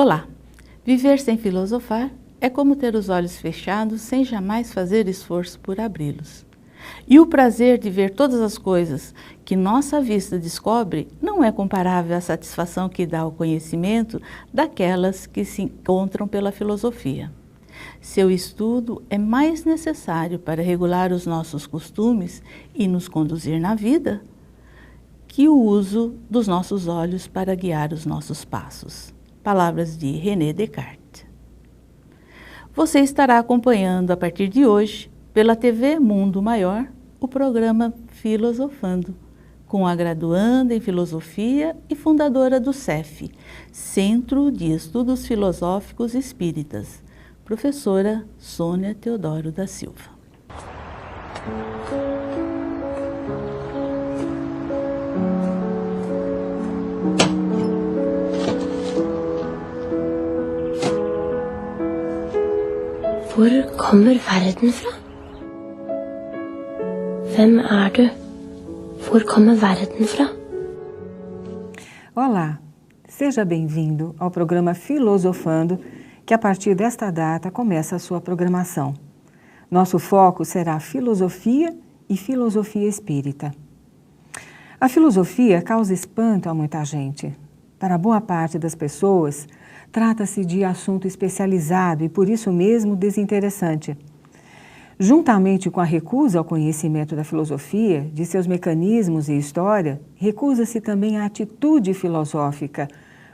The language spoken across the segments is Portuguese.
Olá! Viver sem filosofar é como ter os olhos fechados sem jamais fazer esforço por abri-los. E o prazer de ver todas as coisas que nossa vista descobre não é comparável à satisfação que dá o conhecimento daquelas que se encontram pela filosofia. Seu estudo é mais necessário para regular os nossos costumes e nos conduzir na vida que o uso dos nossos olhos para guiar os nossos passos. Palavras de René Descartes. Você estará acompanhando a partir de hoje, pela TV Mundo Maior, o programa Filosofando, com a graduanda em Filosofia e fundadora do CEF, Centro de Estudos Filosóficos Espíritas, professora Sônia Teodoro da Silva. Hvor kommer verden fra? Hvem er du? Hvor kommer verden fra? Olá, seja bem-vindo ao programa Filosofando, que a partir desta data começa a sua programação. Nosso foco será filosofia e filosofia espírita. A filosofia causa espanto a muita gente. Para boa parte das pessoas, trata-se de assunto especializado e, por isso mesmo, desinteressante. Juntamente com a recusa ao conhecimento da filosofia, de seus mecanismos e história, recusa-se também a atitude filosófica,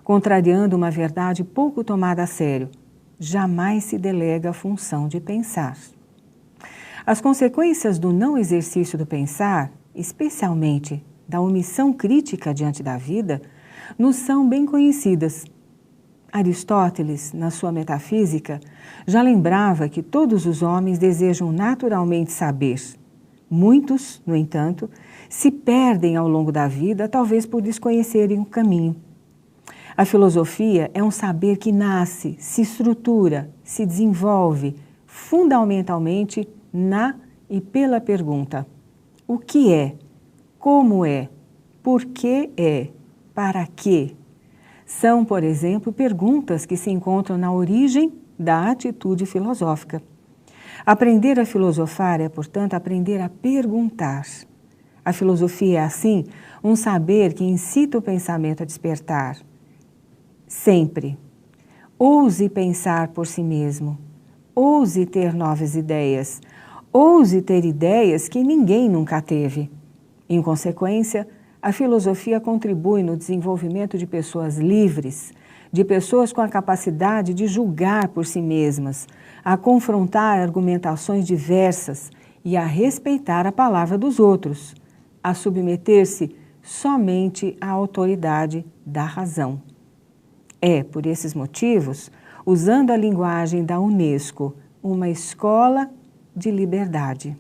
contrariando uma verdade pouco tomada a sério. Jamais se delega a função de pensar. As consequências do não exercício do pensar, especialmente da omissão crítica diante da vida, nos são bem conhecidas. Aristóteles, na sua Metafísica, já lembrava que todos os homens desejam naturalmente saber. Muitos, no entanto, se perdem ao longo da vida, talvez por desconhecerem o caminho. A filosofia é um saber que nasce, se estrutura, se desenvolve fundamentalmente na e pela pergunta: o que é? Como é? Por que é? Para quê? São, por exemplo, perguntas que se encontram na origem da atitude filosófica. Aprender a filosofar é, portanto, aprender a perguntar. A filosofia é, assim, um saber que incita o pensamento a despertar. Sempre. Ouse pensar por si mesmo. Ouse ter novas ideias. Ouse ter ideias que ninguém nunca teve. Em consequência, a filosofia contribui no desenvolvimento de pessoas livres, de pessoas com a capacidade de julgar por si mesmas, a confrontar argumentações diversas e a respeitar a palavra dos outros, a submeter-se somente à autoridade da razão. É, por esses motivos, usando a linguagem da Unesco, uma escola de liberdade.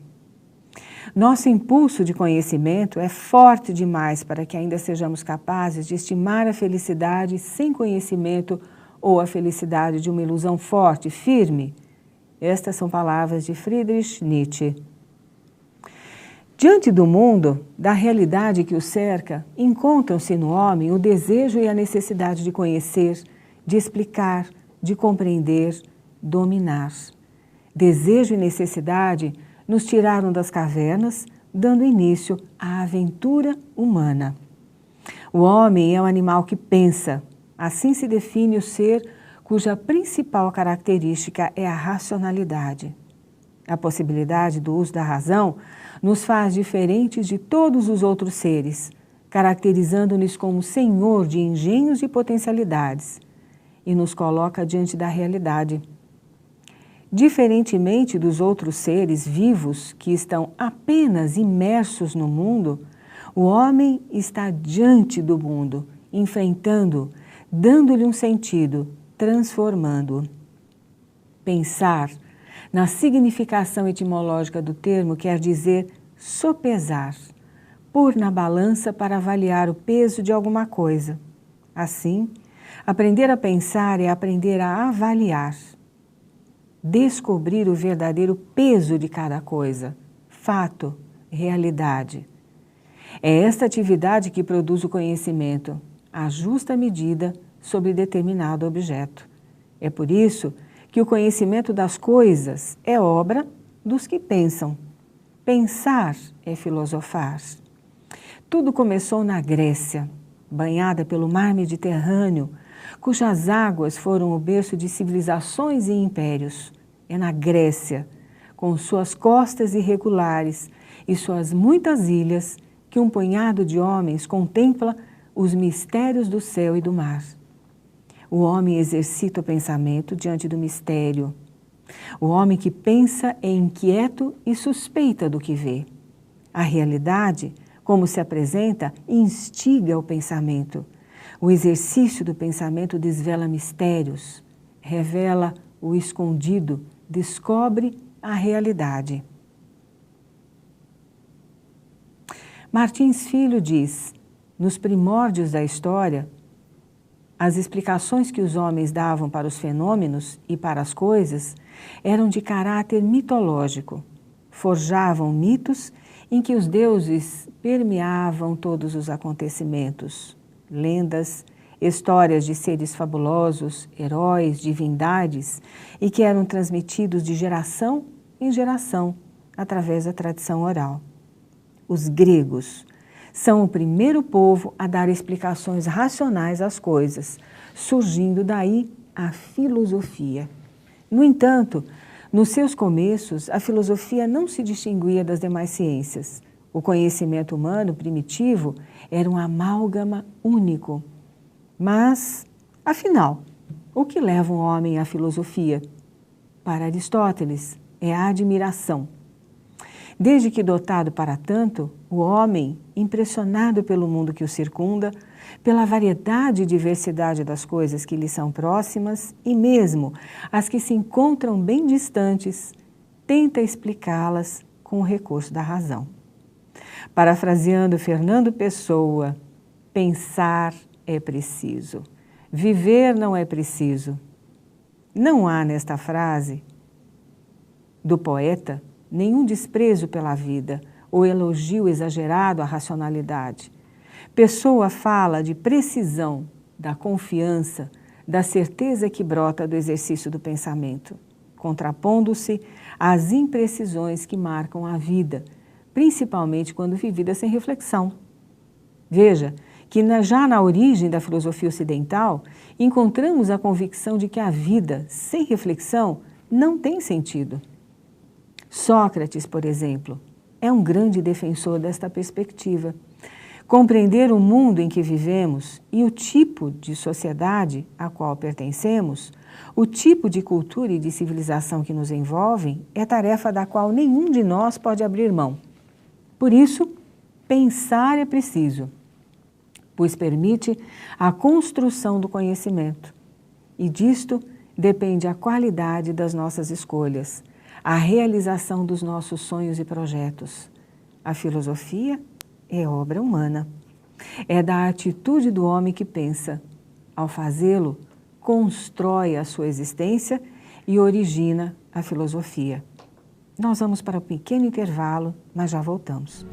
Nosso impulso de conhecimento é forte demais para que ainda sejamos capazes de estimar a felicidade sem conhecimento ou a felicidade de uma ilusão forte, firme. Estas são palavras de Friedrich Nietzsche. Diante do mundo, da realidade que o cerca, encontram-se no homem o desejo e a necessidade de conhecer, de explicar, de compreender, dominar. Desejo e necessidade nos tiraram das cavernas, dando início à aventura humana. O homem é um animal que pensa. Assim se define o ser cuja principal característica é a racionalidade. A possibilidade do uso da razão nos faz diferentes de todos os outros seres, caracterizando-nos como senhor de engenhos e potencialidades, e nos coloca diante da realidade. Diferentemente dos outros seres vivos que estão apenas imersos no mundo, o homem está diante do mundo, enfrentando-o, dando-lhe um sentido, transformando-o. Pensar, na significação etimológica do termo, quer dizer sopesar, pôr na balança para avaliar o peso de alguma coisa. Assim, aprender a pensar é aprender a avaliar. Descobrir o verdadeiro peso de cada coisa, fato, realidade. É esta atividade que produz o conhecimento, a justa medida, sobre determinado objeto. É por isso que o conhecimento das coisas é obra dos que pensam. Pensar é filosofar. Tudo começou na Grécia, banhada pelo mar Mediterrâneo, cujas águas foram o berço de civilizações e impérios. É na Grécia, com suas costas irregulares e suas muitas ilhas, que um punhado de homens contempla os mistérios do céu e do mar. O homem exercita o pensamento diante do mistério. O homem que pensa é inquieto e suspeita do que vê. A realidade, como se apresenta, instiga o pensamento. O exercício do pensamento desvela mistérios, revela o escondido, descobre a realidade. Martins Filho diz: nos primórdios da história, as explicações que os homens davam para os fenômenos e para as coisas eram de caráter mitológico. Forjavam mitos em que os deuses permeavam todos os acontecimentos. Lendas, histórias de seres fabulosos, heróis, divindades, e que eram transmitidos de geração em geração através da tradição oral. Os gregos são o primeiro povo a dar explicações racionais às coisas, surgindo daí a filosofia. No entanto, nos seus começos, a filosofia não se distinguia das demais ciências. O conhecimento humano primitivo era um amálgama único. Mas, afinal, o que leva um homem à filosofia? Para Aristóteles, é a admiração. Desde que dotado para tanto, o homem, impressionado pelo mundo que o circunda, pela variedade e diversidade das coisas que lhe são próximas e mesmo as que se encontram bem distantes, tenta explicá-las com o recurso da razão. Parafraseando Fernando Pessoa, pensar é preciso, viver não é preciso. Não há nesta frase do poeta nenhum desprezo pela vida ou elogio exagerado à racionalidade. Pessoa fala de precisão, da confiança, da certeza que brota do exercício do pensamento, contrapondo-se às imprecisões que marcam a vida, principalmente quando vivida sem reflexão. Veja que já na origem da filosofia ocidental encontramos a convicção de que a vida sem reflexão não tem sentido. Sócrates, por exemplo, é um grande defensor desta perspectiva. Compreender o mundo em que vivemos e o tipo de sociedade a qual pertencemos, o tipo de cultura e de civilização que nos envolvem, é tarefa da qual nenhum de nós pode abrir mão. Por isso, pensar é preciso, pois permite a construção do conhecimento. E disto depende a qualidade das nossas escolhas, a realização dos nossos sonhos e projetos. A filosofia é obra humana. É da atitude do homem que pensa. Ao fazê-lo, constrói a sua existência e origina a filosofia. Nós vamos para um pequeno intervalo, mas já voltamos.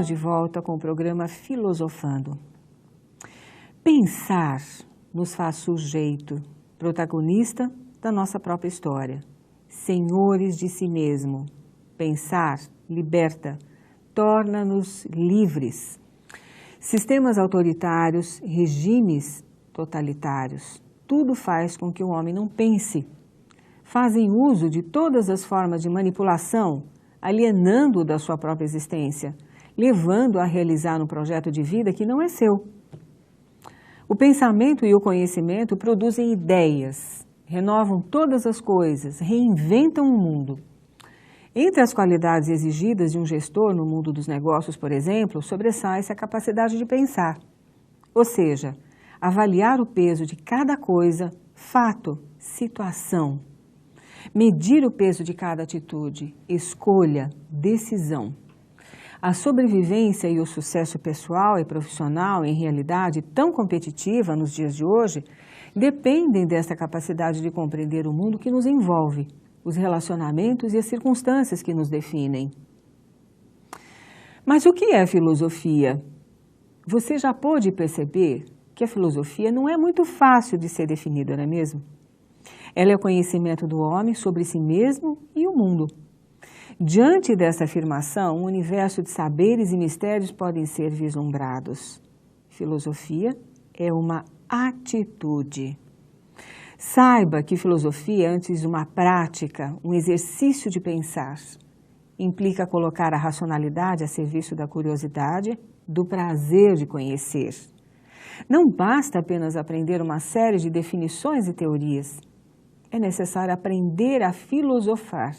Estamos de volta com o programa Filosofando. Pensar nos faz sujeito, protagonista da nossa própria história, senhores de si mesmo. Pensar liberta, torna-nos livres. Sistemas autoritários, regimes totalitários, tudo faz com que o homem não pense. Fazem uso de todas as formas de manipulação, alienando-o da sua própria existência, levando-o a realizar um projeto de vida que não é seu. O pensamento e o conhecimento produzem ideias, renovam todas as coisas, reinventam o mundo. Entre as qualidades exigidas de um gestor no mundo dos negócios, por exemplo, sobressai-se a capacidade de pensar, ou seja, avaliar o peso de cada coisa, fato, situação. Medir o peso de cada atitude, escolha, decisão. A sobrevivência e o sucesso pessoal e profissional, em realidade tão competitiva nos dias de hoje, dependem desta capacidade de compreender o mundo que nos envolve, os relacionamentos e as circunstâncias que nos definem. Mas o que é filosofia? Você já pôde perceber que a filosofia não é muito fácil de ser definida, não é mesmo? Ela é o conhecimento do homem sobre si mesmo e o mundo. Diante dessa afirmação, um universo de saberes e mistérios podem ser vislumbrados. Filosofia é uma atitude. Saiba que filosofia é antes uma prática, um exercício de pensar. Implica colocar a racionalidade a serviço da curiosidade, do prazer de conhecer. Não basta apenas aprender uma série de definições e teorias. É necessário aprender a filosofar.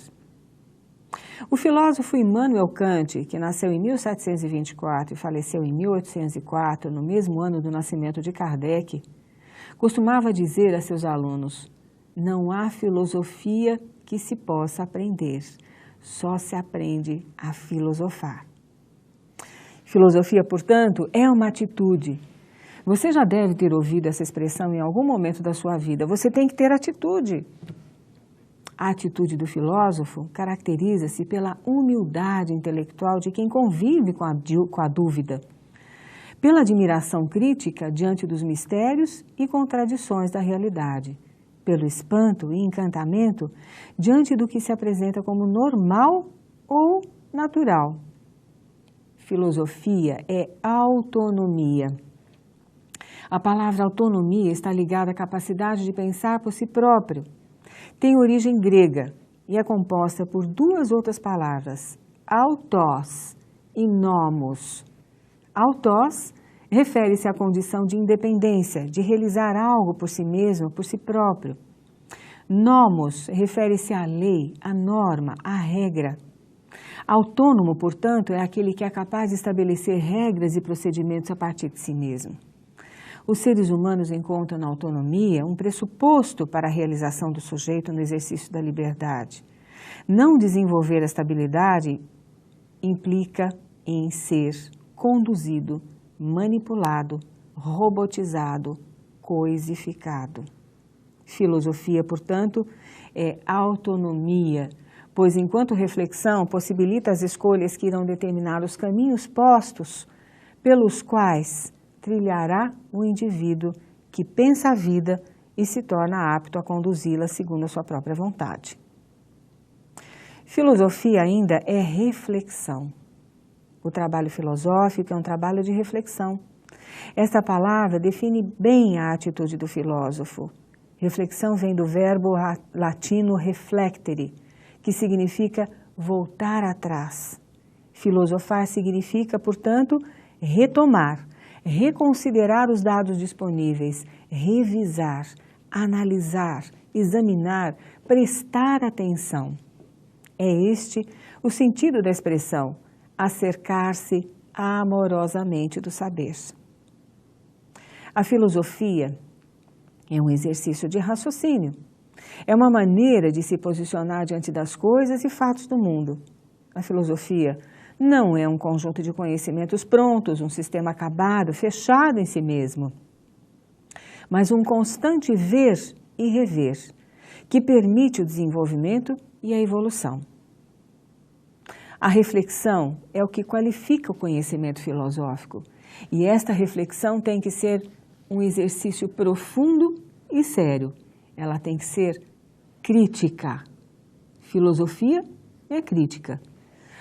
O filósofo Immanuel Kant, que nasceu em 1724 e faleceu em 1804, no mesmo ano do nascimento de Kardec, costumava dizer a seus alunos: não há filosofia que se possa aprender, só se aprende a filosofar. Filosofia, portanto, é uma atitude. Você já deve ter ouvido essa expressão em algum momento da sua vida. Você tem que ter atitude. A atitude do filósofo caracteriza-se pela humildade intelectual de quem convive com a dúvida, pela admiração crítica diante dos mistérios e contradições da realidade, pelo espanto e encantamento diante do que se apresenta como normal ou natural. Filosofia é autonomia. A palavra autonomia está ligada à capacidade de pensar por si próprio. Tem origem grega e é composta por duas outras palavras, autós e nomos. Autós refere-se à condição de independência, de realizar algo por si mesmo, por si próprio. Nomos refere-se à lei, à norma, à regra. Autônomo, portanto, é aquele que é capaz de estabelecer regras e procedimentos a partir de si mesmo. Os seres humanos encontram na autonomia um pressuposto para a realização do sujeito no exercício da liberdade. Não desenvolver esta habilidade implica em ser conduzido, manipulado, robotizado, coisificado. Filosofia, portanto, é autonomia, pois enquanto reflexão possibilita as escolhas que irão determinar os caminhos postos pelos quais trilhará o indivíduo que pensa a vida e se torna apto a conduzi-la segundo a sua própria vontade. Filosofia ainda é reflexão. O trabalho filosófico é um trabalho de reflexão. Esta palavra define bem a atitude do filósofo. Reflexão vem do verbo latino reflectere, que significa voltar atrás. Filosofar significa, portanto, retomar, reconsiderar os dados disponíveis, revisar, analisar, examinar, prestar atenção. É este o sentido da expressão, acercar-se amorosamente do saber. A filosofia é um exercício de raciocínio. É uma maneira de se posicionar diante das coisas e fatos do mundo. A filosofia não é um conjunto de conhecimentos prontos, um sistema acabado, fechado em si mesmo, mas um constante ver e rever, que permite o desenvolvimento e a evolução. A reflexão é o que qualifica o conhecimento filosófico. E esta reflexão tem que ser um exercício profundo e sério. Ela tem que ser crítica. Filosofia é crítica.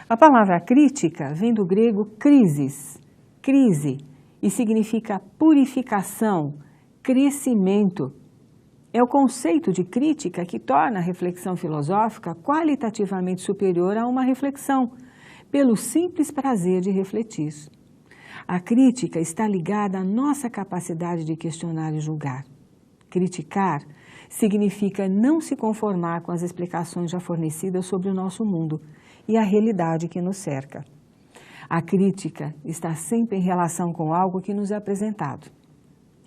A palavra crítica vem do grego crisis, crise, e significa purificação, crescimento. É o conceito de crítica que torna a reflexão filosófica qualitativamente superior a uma reflexão, pelo simples prazer de refletir. A crítica está ligada à nossa capacidade de questionar e julgar. Criticar significa não se conformar com as explicações já fornecidas sobre o nosso mundo e a realidade que nos cerca. A crítica está sempre em relação com algo que nos é apresentado.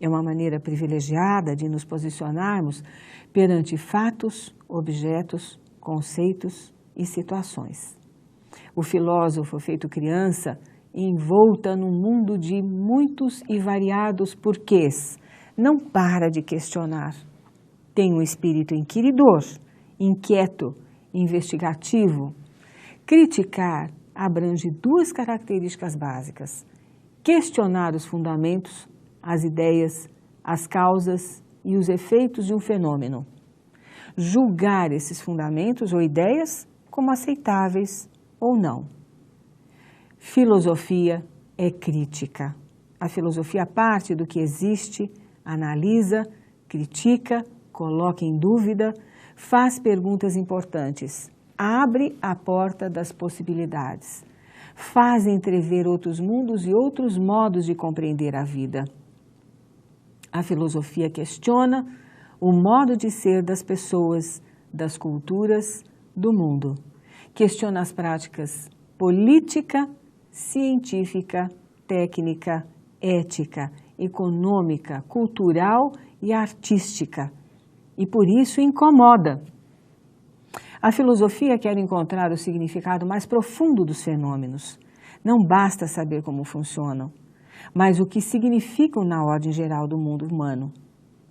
É uma maneira privilegiada de nos posicionarmos perante fatos, objetos, conceitos e situações. O filósofo, feito criança, envolta num mundo de muitos e variados porquês, não para de questionar. Tem um espírito inquiridor, inquieto, investigativo. Criticar abrange duas características básicas: questionar os fundamentos, as ideias, as causas e os efeitos de um fenômeno. Julgar esses fundamentos ou ideias como aceitáveis ou não. Filosofia é crítica. A filosofia parte do que existe, analisa, critica, coloca em dúvida, faz perguntas importantes, abre a porta das possibilidades, faz entrever outros mundos e outros modos de compreender a vida. A filosofia questiona o modo de ser das pessoas, das culturas, do mundo. Questiona as práticas política, científica, técnica, ética, econômica, cultural e artística. E por isso incomoda. A filosofia quer encontrar o significado mais profundo dos fenômenos. Não basta saber como funcionam, mas o que significam na ordem geral do mundo humano.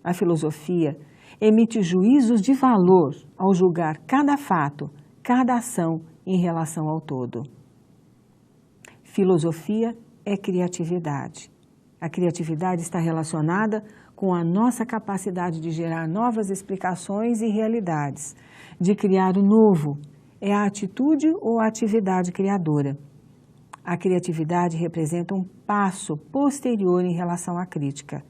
A filosofia emite juízos de valor ao julgar cada fato, cada ação em relação ao todo. Filosofia é criatividade. A criatividade está relacionada com a nossa capacidade de gerar novas explicações e realidades, de criar o novo. É a atitude ou a atividade criadora. A criatividade representa um passo posterior em relação à crítica.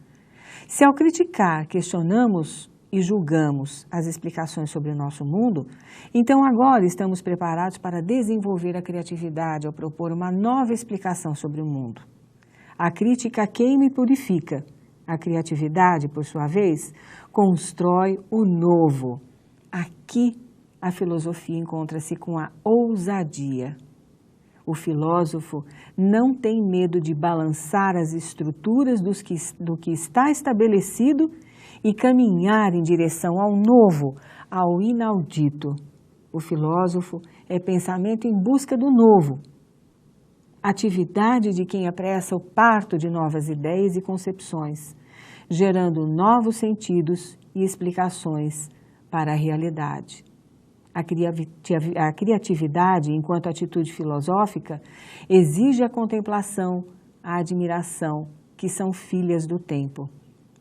Se ao criticar questionamos e julgamos as explicações sobre o nosso mundo, então agora estamos preparados para desenvolver a criatividade ao propor uma nova explicação sobre o mundo. A crítica queima e purifica. A criatividade, por sua vez, constrói o novo. Aqui, a filosofia encontra-se com a ousadia. O filósofo não tem medo de balançar as estruturas do que está estabelecido e caminhar em direção ao novo, ao inaudito. O filósofo é pensamento em busca do novo. Atividade de quem apressa o parto de novas ideias e concepções, gerando novos sentidos e explicações para a realidade. A criatividade, enquanto atitude filosófica, exige a contemplação, a admiração, que são filhas do tempo.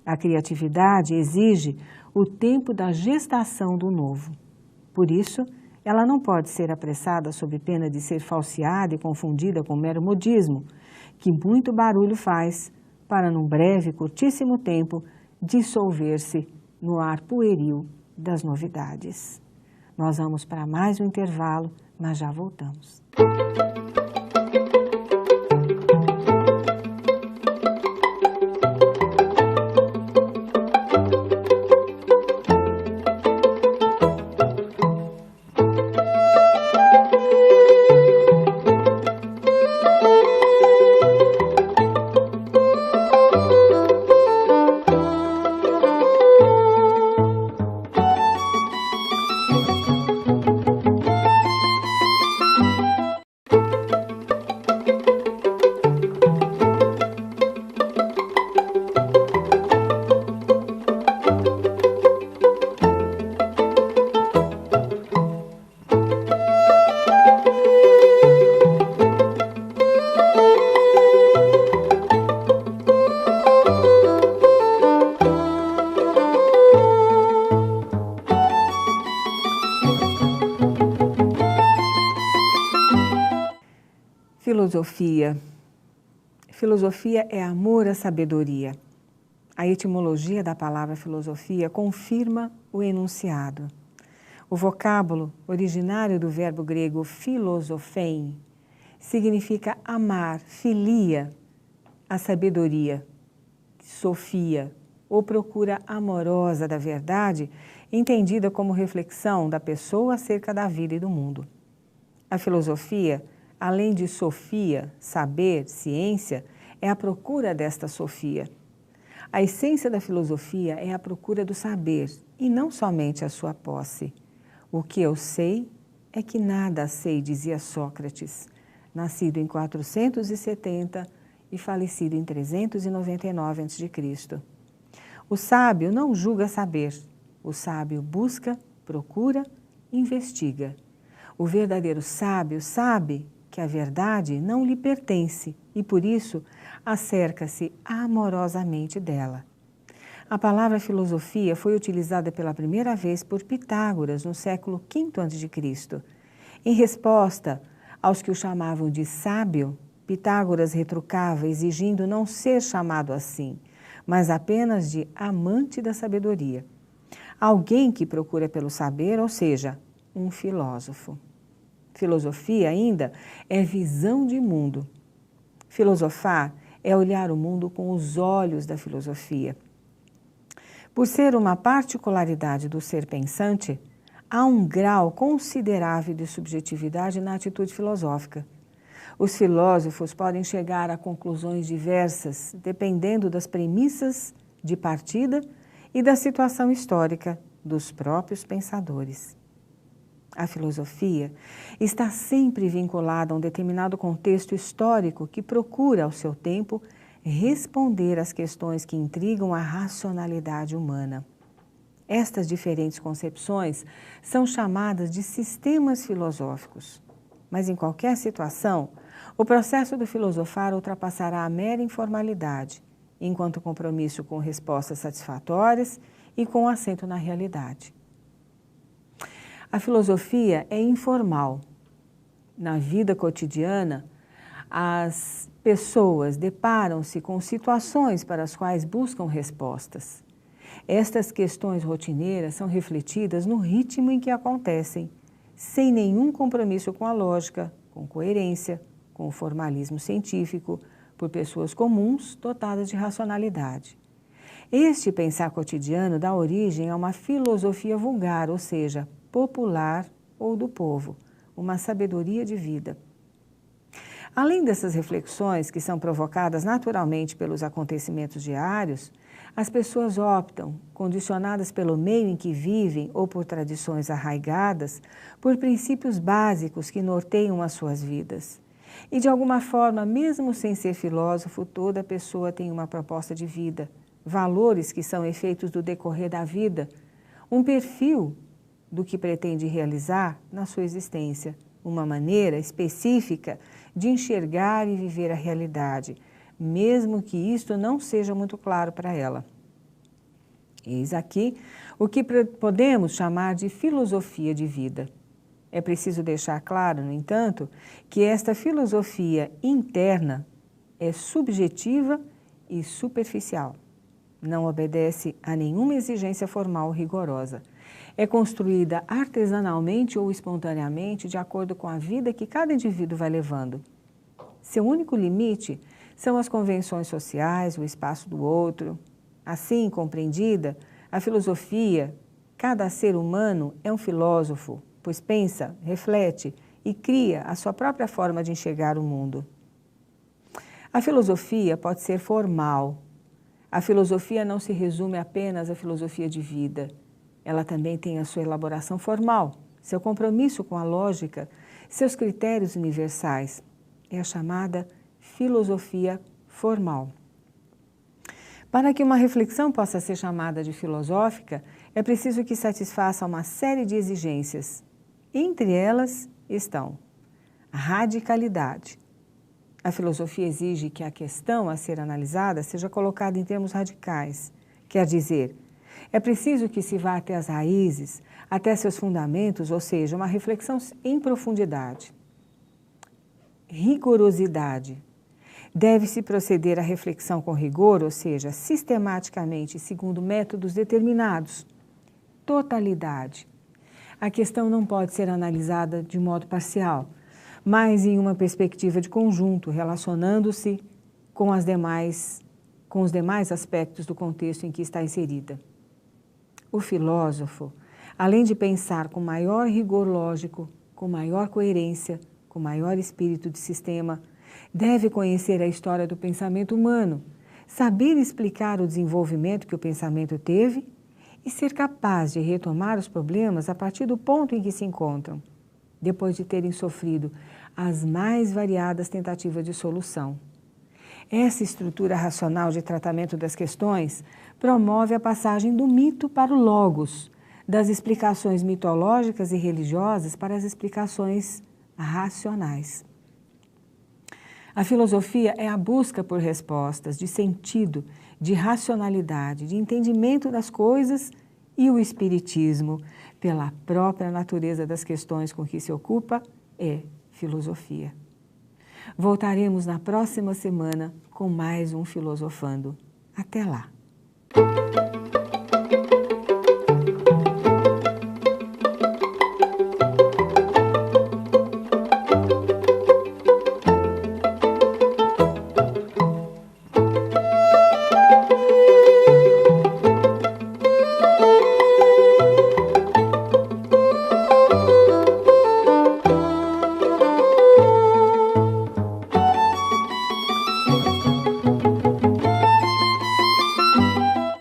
A criatividade exige o tempo da gestação do novo. Por isso, ela não pode ser apressada sob pena de ser falseada e confundida com mero modismo, que muito barulho faz para, num breve, curtíssimo tempo, dissolver-se no ar pueril das novidades. Nós vamos para mais um intervalo, mas já voltamos. Filosofia. Filosofia é amor à sabedoria. A etimologia da palavra filosofia confirma o enunciado. O vocábulo originário do verbo grego filosofein significa amar, filia, a sabedoria, sofia, ou procura amorosa da verdade, entendida como reflexão da pessoa acerca da vida e do mundo. A filosofia, além de sofia, saber, ciência, é a procura desta sofia. A essência da filosofia é a procura do saber, e não somente a sua posse. O que eu sei é que nada sei, dizia Sócrates, nascido em 470 e falecido em 399 a.C. O sábio não julga saber, o sábio busca, procura, investiga. O verdadeiro sábio sabe que a verdade não lhe pertence e, por isso, acerca-se amorosamente dela. A palavra filosofia foi utilizada pela primeira vez por Pitágoras no século V a.C. Em resposta aos que o chamavam de sábio, Pitágoras retrucava, exigindo não ser chamado assim, mas apenas de amante da sabedoria. Alguém que procura pelo saber, ou seja, um filósofo. Filosofia, ainda, é visão de mundo. Filosofar é olhar o mundo com os olhos da filosofia. Por ser uma particularidade do ser pensante, há um grau considerável de subjetividade na atitude filosófica. Os filósofos podem chegar a conclusões diversas, dependendo das premissas de partida e da situação histórica dos próprios pensadores. A filosofia está sempre vinculada a um determinado contexto histórico que procura, ao seu tempo, responder às questões que intrigam a racionalidade humana. Estas diferentes concepções são chamadas de sistemas filosóficos. Mas em qualquer situação, o processo do filosofar ultrapassará a mera informalidade, enquanto compromisso com respostas satisfatórias e com assento na realidade. A filosofia é informal. Na vida cotidiana, as pessoas deparam-se com situações para as quais buscam respostas. Estas questões rotineiras são refletidas no ritmo em que acontecem, sem nenhum compromisso com a lógica, com coerência, com o formalismo científico, por pessoas comuns dotadas de racionalidade. Este pensar cotidiano dá origem a uma filosofia vulgar, ou seja, popular ou do povo, uma sabedoria de vida. Além dessas reflexões, que são provocadas naturalmente pelos acontecimentos diários, as pessoas optam, condicionadas pelo meio em que vivem ou por tradições arraigadas, por princípios básicos que norteiam as suas vidas. E, de alguma forma, mesmo sem ser filósofo, toda pessoa tem uma proposta de vida, valores que são efeitos do decorrer da vida, um perfil do que pretende realizar na sua existência, uma maneira específica de enxergar e viver a realidade, mesmo que isto não seja muito claro para ela. Eis aqui o que podemos chamar de filosofia de vida. É preciso deixar claro, no entanto, que esta filosofia interna é subjetiva e superficial. Não obedece a nenhuma exigência formal ou rigorosa. É construída artesanalmente ou espontaneamente de acordo com a vida que cada indivíduo vai levando. Seu único limite são as convenções sociais, o espaço do outro. Assim, compreendida, a filosofia, cada ser humano é um filósofo, pois pensa, reflete e cria a sua própria forma de enxergar o mundo. A filosofia pode ser formal. A filosofia não se resume apenas à filosofia de vida. Ela também tem a sua elaboração formal, seu compromisso com a lógica, seus critérios universais. É a chamada filosofia formal. Para que uma reflexão possa ser chamada de filosófica, é preciso que satisfaça uma série de exigências. Entre elas estão a radicalidade. A filosofia exige que a questão a ser analisada seja colocada em termos radicais. Quer dizer, é preciso que se vá até as raízes, até seus fundamentos, ou seja, uma reflexão em profundidade. rigorosidade. Deve-se proceder à reflexão com rigor, ou seja, sistematicamente, segundo métodos determinados. Totalidade. A questão não pode ser analisada de modo parcial, mas em uma perspectiva de conjunto, relacionando-se com os demais aspectos do contexto em que está inserida. O filósofo, além de pensar com maior rigor lógico, com maior coerência, com maior espírito de sistema, deve conhecer a história do pensamento humano, saber explicar o desenvolvimento que o pensamento teve e ser capaz de retomar os problemas a partir do ponto em que se encontram, depois de terem sofrido as mais variadas tentativas de solução. Essa estrutura racional de tratamento das questões promove a passagem do mito para o logos, das explicações mitológicas e religiosas para as explicações racionais. A filosofia é a busca por respostas de sentido, de racionalidade, de entendimento das coisas, e o espiritismo, pela própria natureza das questões com que se ocupa, é filosofia. Voltaremos na próxima semana com mais um Filosofando. Até lá!